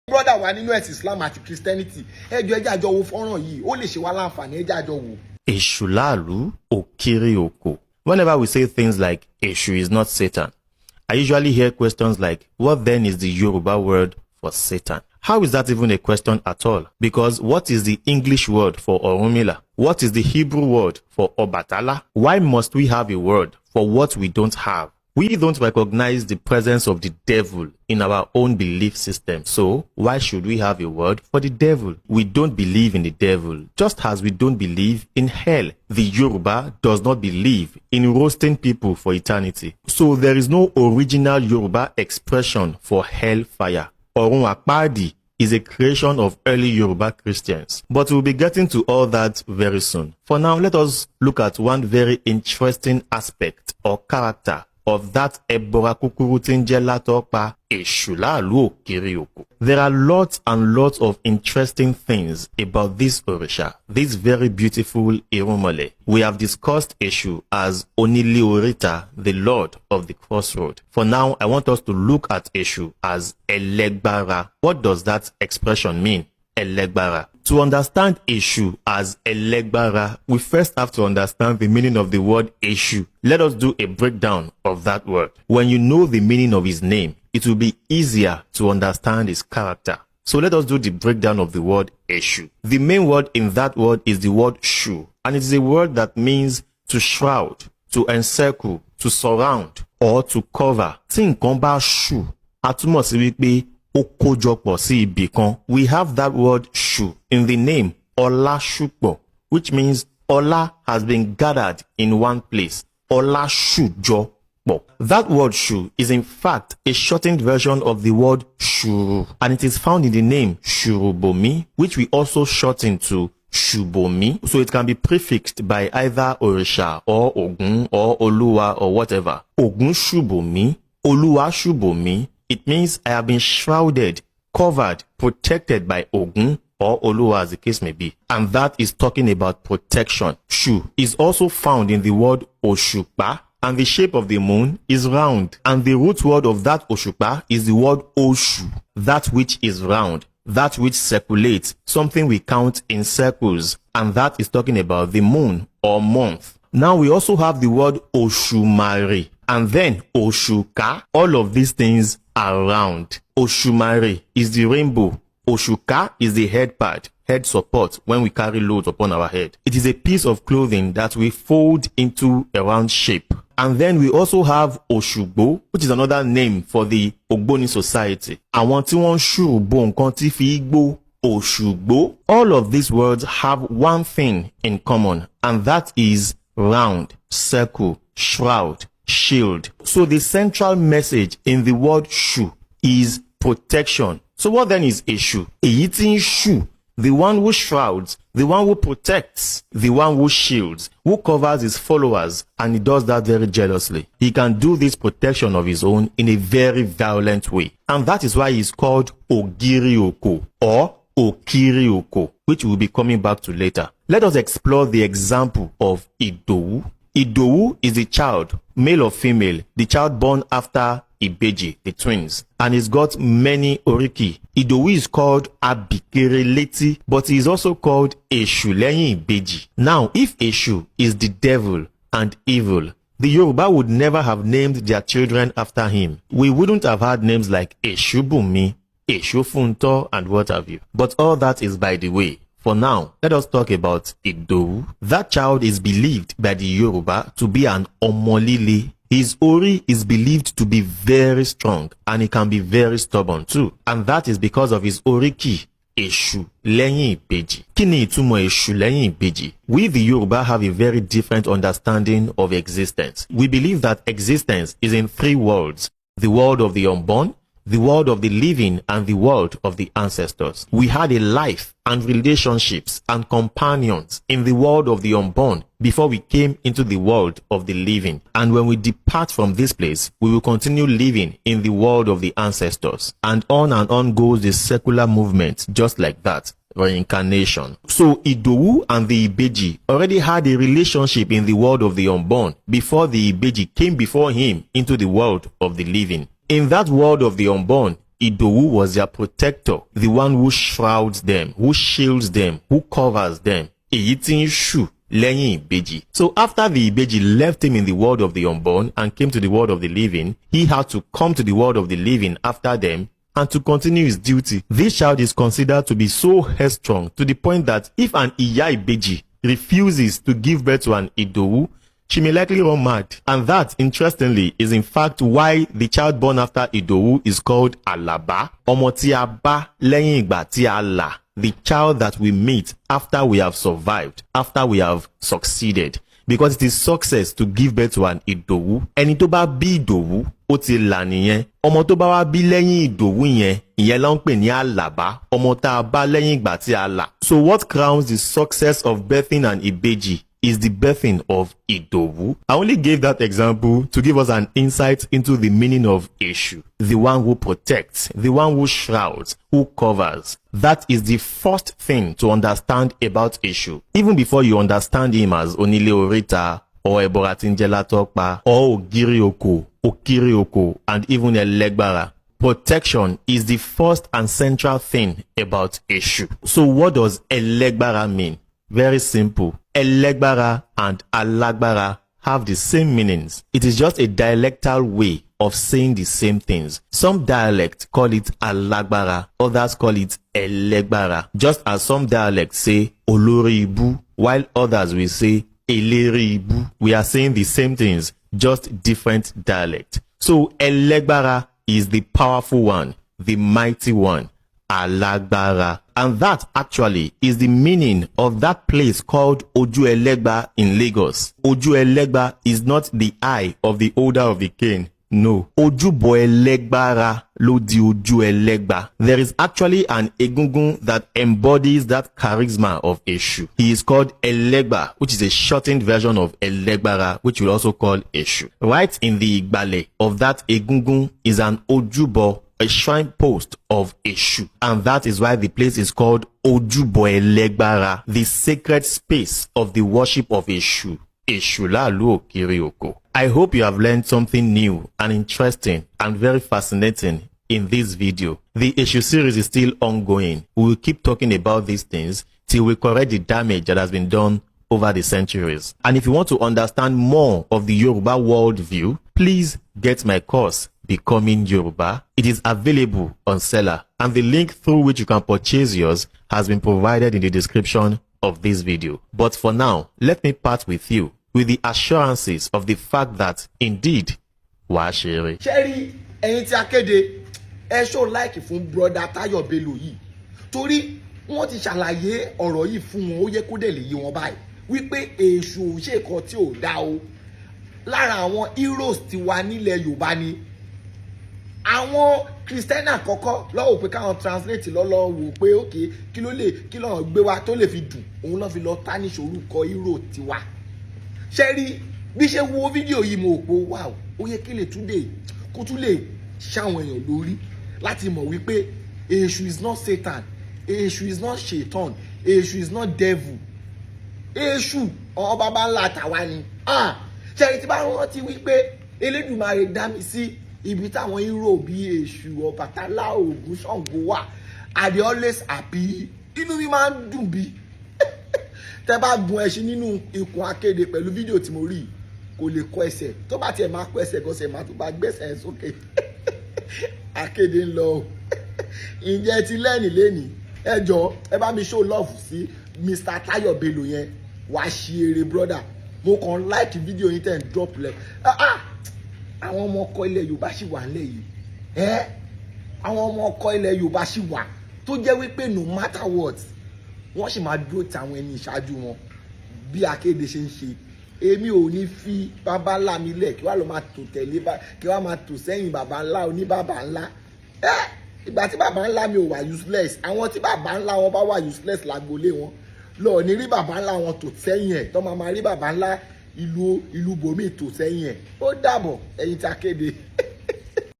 brother wa nínú ẹ̀sìn Islam àti Christianity ẹjọ́ ẹjẹ́ àjọ wo fọ́nrán yìí ó lè ṣe wá láǹfààní ẹjẹ́ àjọ wo. Èṣù láàlú òkèrè oko. Whenever we say things like Eshu is not Satan, I usually hear questions like, what then is the Yoruba word for Satan? How is that even a question at all? Because what is the English word for Orunmila? What is the Hebrew word for Obatala? Why must we have a word for what we don't have? We don't recognize the presence of the devil in our own belief system. So why should we have a word for the devil? We don't believe in the devil, just as we don't believe in hell. The Yoruba does not believe in roasting people for eternity. So there is no original Yoruba expression for hellfire. Orun Apadi is a creation of early Yoruba Christians. But we'll be getting to all that very soon. For now, let us look at one very interesting aspect or character of that Ebora Kukuru Tinjela Topa Eshu Láàlú Òkèrè Oko. There are lots and lots of interesting things about this Orisha, this very beautiful Irumole. We have discussed Eshu as Onile Orita, the Lord of the Crossroad. For now, I want us to look at Eshu as Elegbara. What does that expression mean? Elegbara. To understand Eshu as Elegbara, we first have to understand the meaning of the word Eshu. Let us do a breakdown of that word. When you know the meaning of his name, it will be easier to understand his character. So let us do the breakdown of the word Eshu. The main word in that word is the word Shu, and it is a word that means to shroud, to encircle, to surround, or to cover. Tí nǹkan bá ṣú, a túmọ̀ sí wípé ó kójọpọ̀ sí ibì kan. We have that word Shu in the name Ọláṣùpọ̀, which means Ọlá has been gathered in one place. Ọláṣùjọpọ̀. That word Shu is in fact a shortened version of the word Shuru, and it is found in the name Shurubomi, which we also shorten to Shubomi. So it can be prefixed by either Orisha or Ogun or Oluwa or whatever. Ogun Shubomi, Oluwa Shubomi. It means I have been shrouded, covered, protected by Ogun or Oluwa as the case may be. And that is talking about protection. Shu is also found in the word Oshupa, and the shape of the moon is round. And the root word of that Oshupa is the word Oshu, that which is round, that which circulates, something we count in circles. And that is talking about the moon or month. Now we also have the word Oshumare and then Oshuka. All of these things are round. Oshumare is the rainbow. Oshuka is the head pad, head support when we carry loads upon our head. It is a piece of clothing that we fold into a round shape. And then we also have Oshugbo, which is another name for the Ogboni society. Àwọn tí wọ́n ṣùrùbọ̀ nǹkan tí fi gbó, Oshugbo. All of these words have one thing in common, and that is round, circle, shroud, shield. So the central message in the word Shu is protection. So what then is Eshu? Èyí tí ń ṣù, the one who shrouds, the one who protects, the one who shields, who covers his followers, and he does that very jealously. He can do this protection of his own in a very violent way. And that is why he is called Ogiri Oko or Okiri Oko, which we'll be coming back to later. Let us explore the example of Idowu. Idowu is the child, male or female, the child born after Ibeji, the twins, and he's got many oriki. Idowu is called Abikereleti, but he is also called Eshu lẹ́yìn Ibeji. Now, if Eshu is the devil and evil, the Yoruba would never have named their children after him. We wouldn't have had names like Eshubumi, Eshufunto, and what have you. But all that is by the way. For now, let us talk about Idowu. That child is believed by the Yoruba to be an Omolile. His Ori is believed to be very strong, and he can be very stubborn too. And that is because of his Oriki, Eshu lẹ́yìn Ìbejì. Kí ni ìtumọ̀ Eshu lẹ́yìn Ìbejì? We the Yoruba have a very different understanding of existence. We believe that existence is in three worlds: the world of the unborn, the world of the living, and the world of the ancestors. We had a life and relationships and companions in the world of the unborn before we came into the world of the living. And when we depart from this place, we will continue living in the world of the ancestors. And on goes the secular movement, just like that. Reincarnation. So Idowu and the Ibeji already had a relationship in the world of the unborn before the Ibeji came before him into the world of the living. In that world of the unborn, Idowu was their protector, the one who shrouds them, who shields them, who covers them. Èyí tí ń ṣù lẹ́yìn ìbejì. So after the ìbejì left him in the world of the unborn and came to the world of the living, he had to come to the world of the living after them and to continue his duty. This child is considered to be so headstrong to the point that if an ìyá ìbejì refuses to give birth to an Idowu, she may likely run mad. And that, interestingly, is in fact why the child born after Idowu is called Alaba. Ọmọ tí a bá lẹ́yìn ìgbà tí a là. The child that we meet after we have survived, after we have succeeded. Because it is success to give birth to an Idowu. Ẹni tó bá bí Idowu, ó ti là nìyẹn. Ọmọ tó bá wá bí lẹ́yìn Idowu yẹn, ìyẹn là ń pè ní Alaba. Ọmọ tá a bá lẹ́yìn ìgbà tí a là. So what crowns the success of birthing an Ìbejì is the birthing of Idowu. I only gave that example to give us an insight into the meaning of Esu. The one who protects, the one who shrouds, who covers. That is the first thing to understand about Esu. Even before you understand him as Onile Orita, or Ebora Tinjela Tokpa, or Ogiri Oko, Okiri Oko, and even Elegbara. Protection is the first and central thing about Esu. So what does Elegbara mean? Very simple. Elegbara and Alagbara have the same meanings. It is just a dialectal way of saying the same things. Some dialects call it Alagbara, others call it Elegbara. Just as some dialects say Olori Ibu, while others will say Eleri Ibu. We are saying the same things, just different dialect. So Elegbara is the powerful one, the mighty one. Alagbara. And that actually is the meaning of that place called Oju Elegba in Lagos. Oju Elegba is not the eye of the holder of the cane. No. Ojubo Elegbara lo di Oju Elegba. There is actually an Egungun that embodies that charisma of Esu. He is called Elegba, which is a shortened version of Elegbara, which we also call Esu. Right in the Igbale of that Egungun is an Ojubo, a shrine post of Esu. And that is why the place is called Ojubo Elegbara, the sacred space of the worship of Esu. Esu lalu okiri oko. I hope you have learned something new and interesting and very fascinating in this video. The Esu series is still ongoing. We will keep talking about these things till we correct the damage that has been done over the centuries. And if you want to understand more of the Yoruba worldview, please get my course, Becoming Yoruba. It is available on Seller, and the link through which you can purchase yours has been provided in the description of this video. But for now, let me part with you with the assurances of the fact that indeed, wàá ṣeré. Ṣẹ́rí ẹ̀yin tí a kéde ẹ show like fún brother Tayo Bello yìí torí wọ́n ti ṣàlàyé ọ̀rọ̀ yìí fún wọn ó yẹ kó dẹ̀ lè yé wọn báyìí wípé Èṣù ṣe nǹkan tí ò dá o lára àwọn heroes ti wà nílẹ̀ Yorùbá ni àwọn Christian àkọ́kọ́ lọ́wọ́ pé káwọn translate lọ́lọ́ wò pé okay kí ló gbé wa tó lè fi dùn òun náà fi lọ tarnish orúkọ hero tiwa ṣẹ́rí bí ṣe wo fídíò yìí mo pò wow ó yẹ kí lè túnde kó tún lè ṣàwọn èèyàn lórí láti mọ̀ wípé Èṣù is not Satan, Èṣù is not Shaitan, Èṣù is not devil. Èṣù ọ̀hún bàbá ńlá tàwa ni ṣẹ́rí tí bá rántí wípé Elédùmarè dá mi sí ibi táwọn hero bí Èṣù Ọbàtálá Ògún Ṣàngó wà I dey always happy inú mi máa ń dùn bí tẹ́ bá gun ẹṣin nínú ikùn akéde pẹ̀lú fídíò tí mo rí kò lè kọ ẹsẹ̀ tó bá tiẹ̀ máa kọ ẹsẹ̀ gọ́sẹ̀ máa tó bá gbẹ́sẹ̀ sókè akéde ń lọ ǹjẹ́ ti lẹ́nìí ẹ jọ̀ọ́ ẹ bá mi show love sí Mr. Tayo Bello yẹn wàá ṣe eré brother mo kàn like fídíò yín tẹ̀ ń drop lẹ̀ àwọn ọmọ ọkọ ilẹ̀ Yorùbá sì wà nílẹ̀ yìí àwọn ọmọ ọkọ ilẹ̀ Yorùbá sì wà tó jẹ́ wípé no matter what wọ́n sì máa dúró ti àwọn ẹni ìṣáájú wọn bí akéde ṣe ń ṣe èmi ò ní fi bàbá ńlá mi lẹ̀ kí wàá lọ máa tò tẹ̀lé kí wàá máa tò sẹ́yìn bàbá ńlá oníbàbá ńlá ìgbà tí bàbá ńlá mi ò wà useless àwọn tí bàbá ńlá wọn bá wà useless lágbolé wọn lọ ní rí bàbá ńlá wọn tò sẹ́yìn ẹ̀ tó máa rí bàbá ńlá ìlú bòmí tò sẹ́yìn ẹ̀ ó dàbọ̀ ẹ̀yin tí akéde.